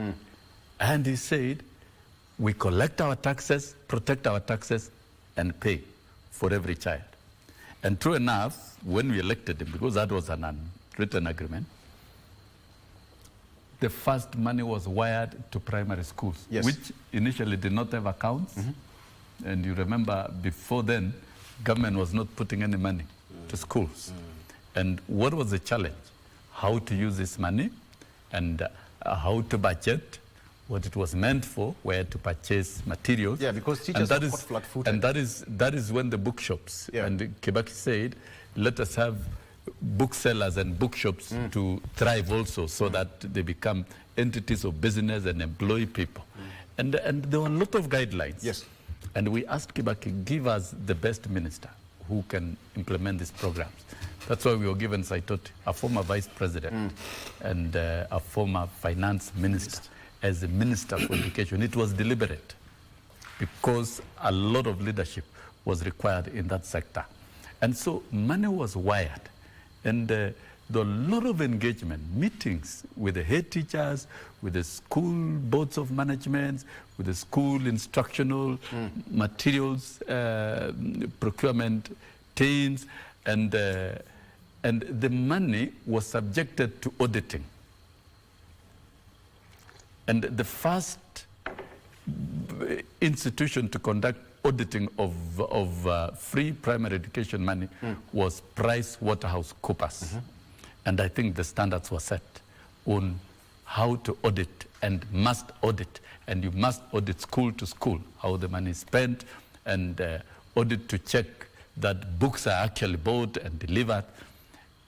And he said, we collect our taxes, protect our taxes, and pay for every child. And true enough, when we elected him, because that was an unwritten agreement, the first money was wired to primary schools, Yes. which initially did not have accounts. And you remember before then, government was not putting any money to schools. And what was the challenge? How to use this money and how to budget what it was meant for, where to purchase materials. Yeah, because teachers And are caught flat-footed. And that is when the bookshops, Yeah. and Kibaki said, let us have booksellers and bookshops to thrive also, so that they become entities of business and employ people. And there were a lot of guidelines. Yes. And we asked Kibaki, give us the best minister who can implement these programs. That's why we were given Saitoti, a former vice president and a former finance minister, as the minister for education. It was deliberate because a lot of leadership was required in that sector. And so money was wired. And there were a lot of engagement, meetings with the head teachers, with the school boards of management, with the school instructional materials, procurement teams, and the money was subjected to auditing. And the first institution to conduct auditing of free primary education money was PricewaterhouseCoopers. And I think the standards were set on how to audit and must audit. And you must audit school to school, how the money is spent, and audit to check that books are actually bought and delivered.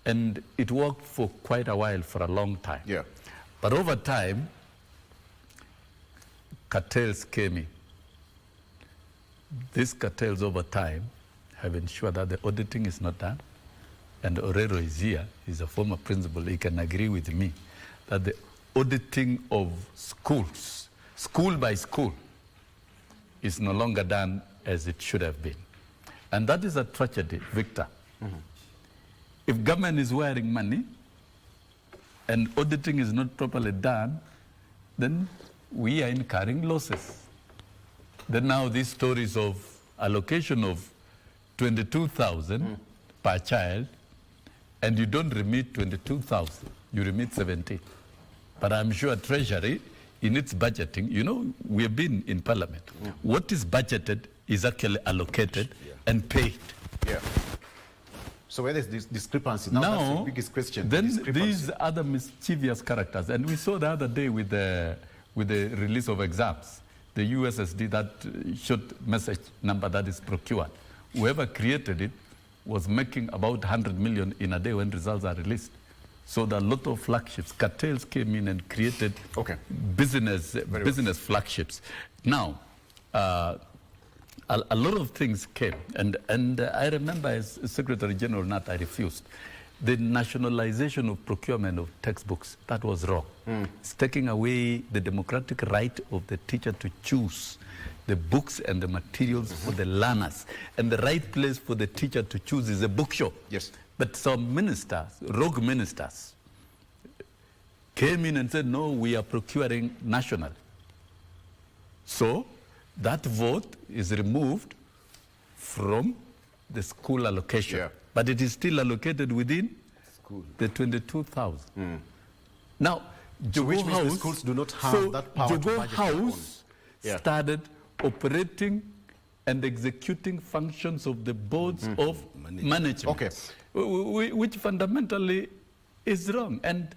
And it worked for quite a while, for a long time. Yeah. But over time, cartels came in. These cartels over time have ensured that the auditing is not done. And Orero is here, he's a former principal, he can agree with me that the auditing of schools, school by school, is no longer done as it should have been. And that is a tragedy, Victor. If government is wiring money and auditing is not properly done, then we are incurring losses. Then now these stories of allocation of 22,000 per child, and you don't remit 22,000, you remit 17. But I'm sure Treasury, in its budgeting, you know, we have been in Parliament. What is budgeted is actually allocated and paid. Yeah. So where there's this discrepancy, now that's the Now, biggest question. then discrepancy. these other mischievous characters, and we saw the other day with the release of exams, the USSD, that short message number that is procured. Whoever created it was making about 100 million in a day when results are released. So there are a lot of flagships. Cartels came in and created business flagships. Now, a lot of things came, and I remember as Secretary General Nat, I refused. The nationalization of procurement of textbooks, that was wrong. It's taking away the democratic right of the teacher to choose the books and the materials for the learners. And the right place for the teacher to choose is a bookshop. Yes. But some ministers, rogue ministers, came in and said, no, we are procuring national. So that vote is removed from the school allocation. Yeah. But it is still allocated within the 22,000. Now, which Jogoo means the House, schools do not have that power to Jogoo budget their own. House Yeah. started operating and executing functions of the boards of management. Okay. Which fundamentally is wrong. And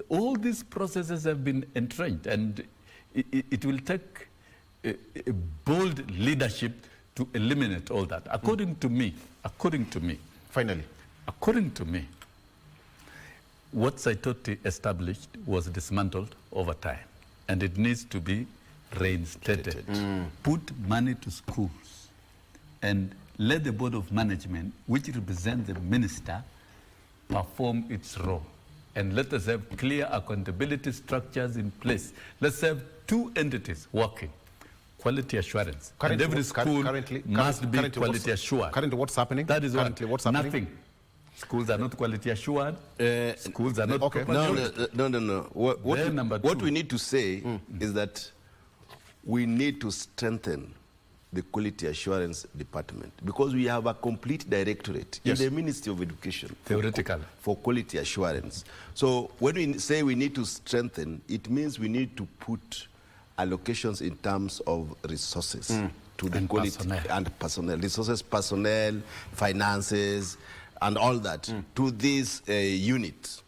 all these processes have been entrenched, and it will take a bold leadership to eliminate all that. According to me, Finally. according to me, what Saitoti established was dismantled over time, and it needs to be reinstated. Put money to schools and let the board of management, which represents the minister, perform its role. And let us have clear accountability structures in place. Let's have two entities working. Quality assurance. And every school must be quality assured. Currently, what's happening? That is currently what's happening. Nothing. Schools are not quality assured. Schools are not okay. No. What we need to say is that we need to strengthen the quality assurance department, because we have a complete directorate in the Ministry of Education for quality assurance. So when we say we need to strengthen, it means we need to put allocations in terms of resources to the quality and personnel, resources, personnel, finances, and all that to this unit.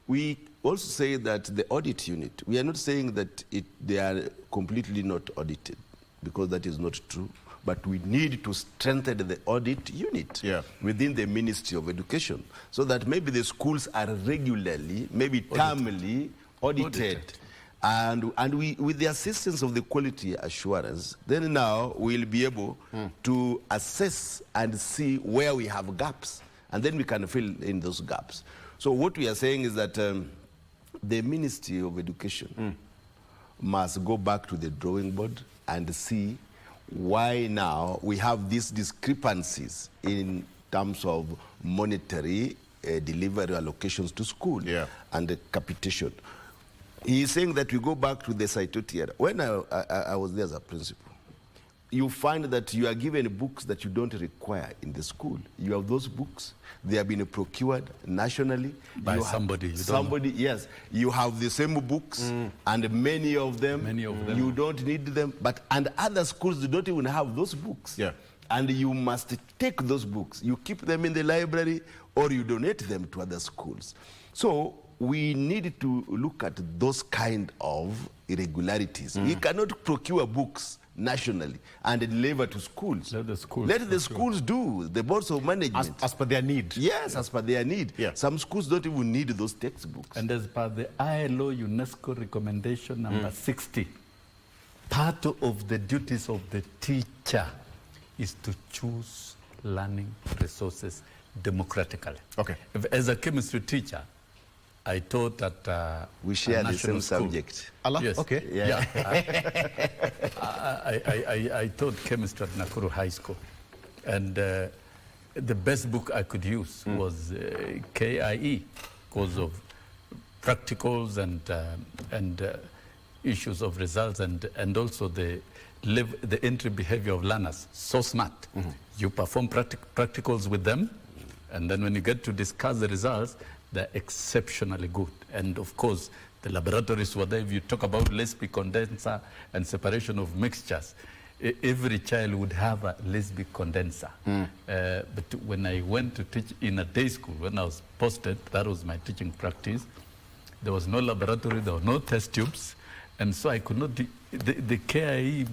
We also say that the audit unit, we are not saying that they are completely not audited, because that is not true. But we need to strengthen the audit unit within the Ministry of Education, so that maybe the schools are regularly, maybe termly audited. And we, with the assistance of the quality assurance, then now we'll be able to assess and see where we have gaps, and then we can fill in those gaps. So what we are saying is that the Ministry of Education must go back to the drawing board and see why now we have these discrepancies in terms of monetary delivery allocations to school and the capitation. He is saying that we go back to the Saitoti era. When I was there as a principal, you find that you are given books that you don't require in the school. You have those books. They have been procured nationally. By somebody. Yes. You have the same books, and many of them, you don't need them. And other schools do not even have those books. Yeah. And you must take those books. You keep them in the library, or you donate them to other schools. So we need to look at those kind of irregularities. We cannot procure books nationally and deliver to schools. Let the schools do, the boards of management. As per their need. Yes, as per their need. Yeah. Some schools don't even need those textbooks. And as per the ILO UNESCO recommendation number 60, part of the duties of the teacher is to choose learning resources democratically. Okay. As a chemistry teacher, I taught at we share the same school. subject. Allah? Yes. Okay. Yeah. I taught chemistry at Nakuru High School. And the best book I could use was KIE, because of practicals and issues of results, and also the entry behavior of learners. So smart. You perform practicals with them, and then when you get to discuss the results, they're exceptionally good. And of course, the laboratories were there. If you talk about Lesby condenser and separation of mixtures, every child would have a Lesby condenser. But when I went to teach in a day school, when I was posted, that was my teaching practice, there was no laboratory, there were no test tubes, and so I could not, the KIE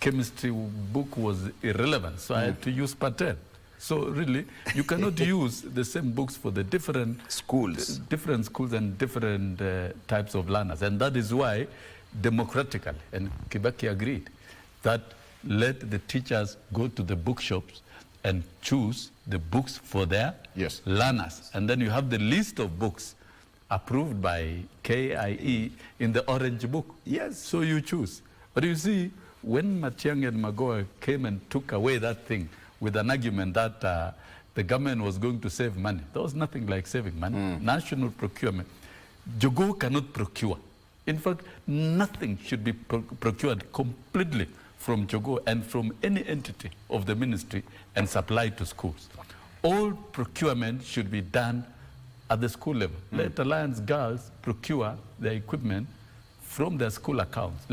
chemistry book was irrelevant, so I had to use Patel. So really, you cannot use the same books for the different schools and different types of learners. And that is why, democratically, and Kibaki agreed, that let the teachers go to the bookshops and choose the books for their learners. And then you have the list of books approved by KIE in the orange book. Yes. So you choose. But you see, when Matiang'i and Magoha came and took away that thing, with an argument that the government was going to save money. There was nothing like saving money. National procurement. Jogoo cannot procure. In fact, nothing should be procured completely from Jogoo and from any entity of the ministry and supplied to schools. All procurement should be done at the school level. Let Alliance girls procure their equipment from their school accounts.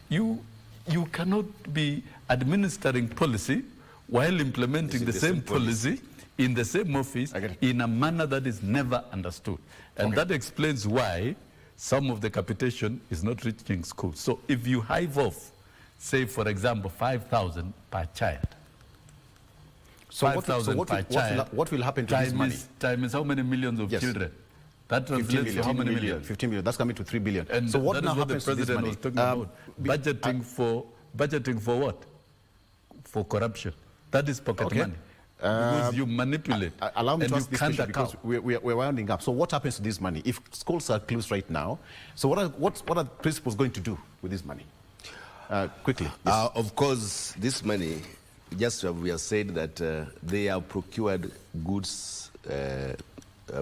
You cannot be administering policy while implementing the same policy in the same office in a manner that is never understood. And that explains why some of the capitation is not reaching schools. So if you hive off, say, for example, 5,000 per child, so 5,000 per child, what will happen to this money? Time is how many millions of children? That translates to how many million? 15 million. That's coming to 3 billion. And so what that now is what the happens to this president money? was talking about. Budgeting for what? For corruption. That is pocket money. Because you manipulate. Allow me and to ask this question because we're winding up. So what happens to this money? If schools are closed right now, so what are the principals going to do with this money? Quickly. Yes. Of course, this money, just we have said that they have procured goods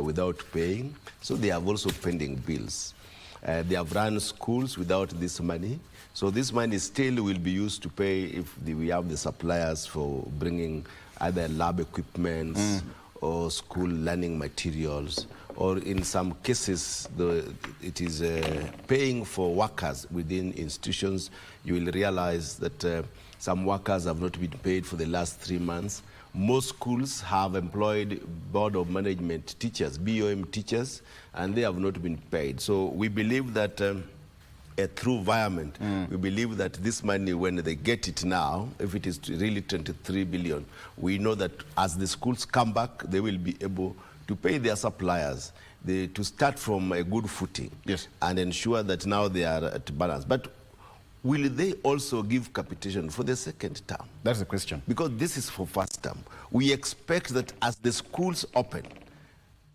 without paying, so they have also pending bills. They have run schools without this money, so this money still will be used to pay if we have the suppliers for bringing either lab equipment or school learning materials, or in some cases it is paying for workers within institutions. You will realize that some workers have not been paid for the last 3 months. Most schools have employed Board of Management teachers, BOM teachers, and they have not been paid. So we believe that through environment, we believe that this money, when they get it now, if it is really 23 billion, we know that as the schools come back, they will be able to pay their suppliers, to start from a good footing, and ensure that now they are at balance. But will they also give capitation for the second term? That's the question. Because this is for first term. We expect that as the schools open,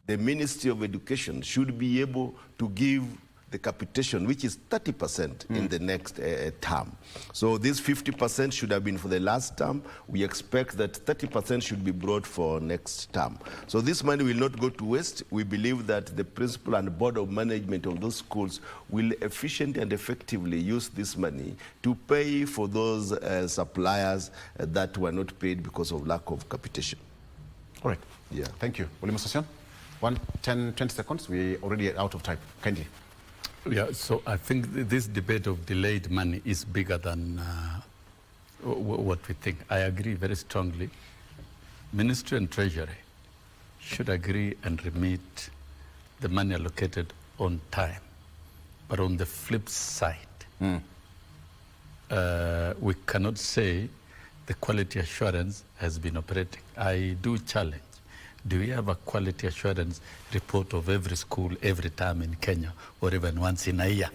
the Ministry of Education should be able to give the capitation, which is 30% in the next term. So this 50% should have been for the last term. We expect that 30% should be brought for next term. So this money will not go to waste. We believe that the principal and board of management of those schools will efficiently and effectively use this money to pay for those suppliers that were not paid because of lack of capitation. All right. Yeah. Thank you. William Association, 20 seconds. We're already out of time. Kindly. Yeah, so I think this debate of delayed money is bigger than what we think. I agree very strongly. Ministry and Treasury should agree and remit the money allocated on time. But on the flip side, we cannot say the quality assurance has been operating. I do challenge. Do we have a quality assurance report of every school every time in Kenya, or even once in a year?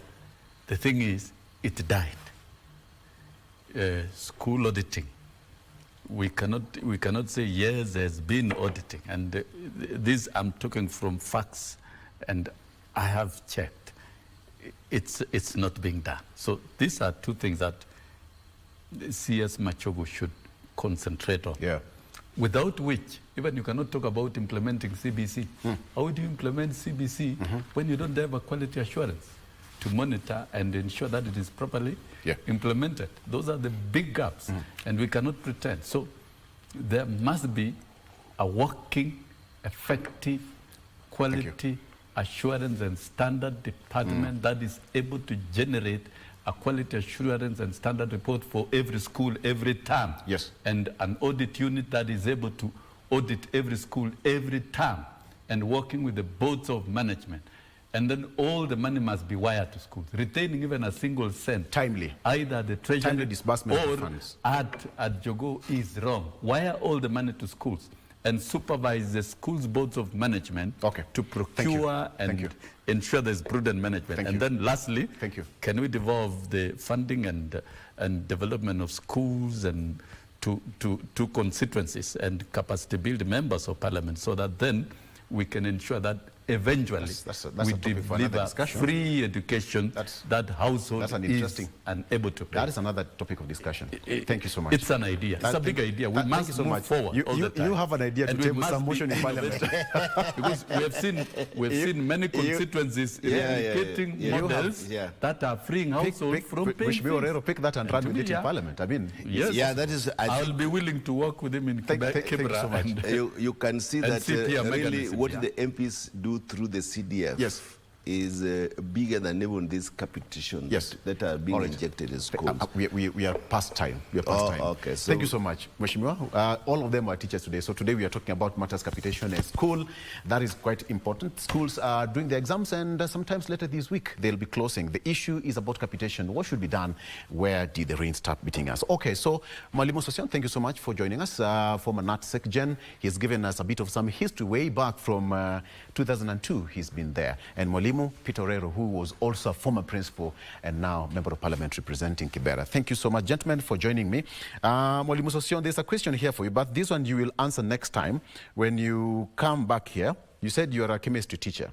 The thing is, it died. School auditing. We cannot say yes, there's been auditing. And this, I'm talking from facts, and I have checked. It's not being done. So these are two things that CS Machogu should concentrate on. Yeah. Without which, even you cannot talk about implementing CBC. How would you implement CBC when you don't have a quality assurance to monitor and ensure that it is properly implemented? Those are the big gaps, and we cannot pretend. So there must be a working, effective, quality assurance and standard department that is able to generate a quality assurance and standard report for every school every term. Yes. And an audit unit that is able to audit every school every term, and working with the boards of management. And then all the money must be wired to schools, retaining even a single cent. Timely. Either the treasury Timely disbursement or of funds. at Jogoo is wrong. Wire all the money to schools and supervise the schools' boards of management to procure and ensure there's prudent management. Then lastly, can we devolve the funding and development of schools and to constituencies and capacity build members of parliament, so that then we can ensure that eventually that's a we topic for another deliver discussion. free education that household that's an is interesting- unable to pay. That is another topic of discussion. Thank you so much. It's an idea. It's a big idea. We thank must you so move much. forward all the time. You have an idea to And we table must some be motion in Parliament. innovative. Because we've seen many constituencies replicating models that are freeing households from paying Wish me fees. Orero pick that and run with it in Parliament. I mean, Yes. Yeah, that is. I'll be willing to work with him in Thank you Kibra. so much. and- You can see And that sit here, Megan really is sit what here. the MPs do through the CDF Yes. is bigger than even these capitation Yes. that are being All right. injected in schools. we are past time. We are past Oh, time. okay, so- Thank you so much, Mheshimiwa. All of them are teachers today. So today we are talking about matters capitation at school. That is quite important. Schools are doing the exams, and sometimes later this week they'll be closing. The issue is about capitation. What should be done? Where did the rain start beating us? Okay, so Mwalimu Sossion, thank you so much for joining us. Former NATSEC Gen, he's given us a bit of some history way back from 2002. He's been there. And Mwalimu Peter Orero, who was also a former principal and now member of parliament representing Kibera. Thank you so much, gentlemen, for joining me. Mwalimu Sossion, there's a question here for you, but this one you will answer next time when you come back here. You said you are a chemistry teacher.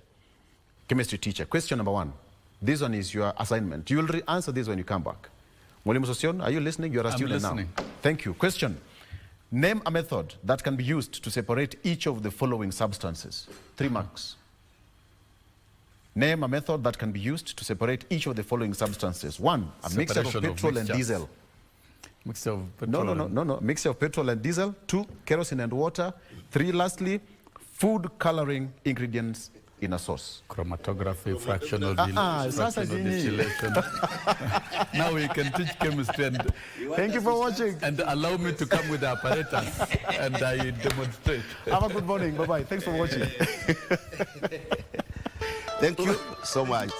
Chemistry teacher. Question number 1. This one is your assignment. You will answer this when you come back. Mwalimu Sossion, are you listening? You're a student listening. now. Thank you. Question. Name a method that can be used to separate each of the following substances. 3 marks. Name a method that can be used to separate each of the following substances. 1, a mixture of Separation of petrol and mixtures. diesel. Mixture of No, petrol. mixture of petrol and diesel. 2, kerosene and water. 3, lastly, food coloring ingredients in a sauce. Chromatography, fractional, sasa fractional nini? distillation. Now we can teach chemistry Thank you for watching. and allow me to come with the apparatus and I demonstrate. Have a good morning. Bye-bye. Thanks for watching. Thank you so much.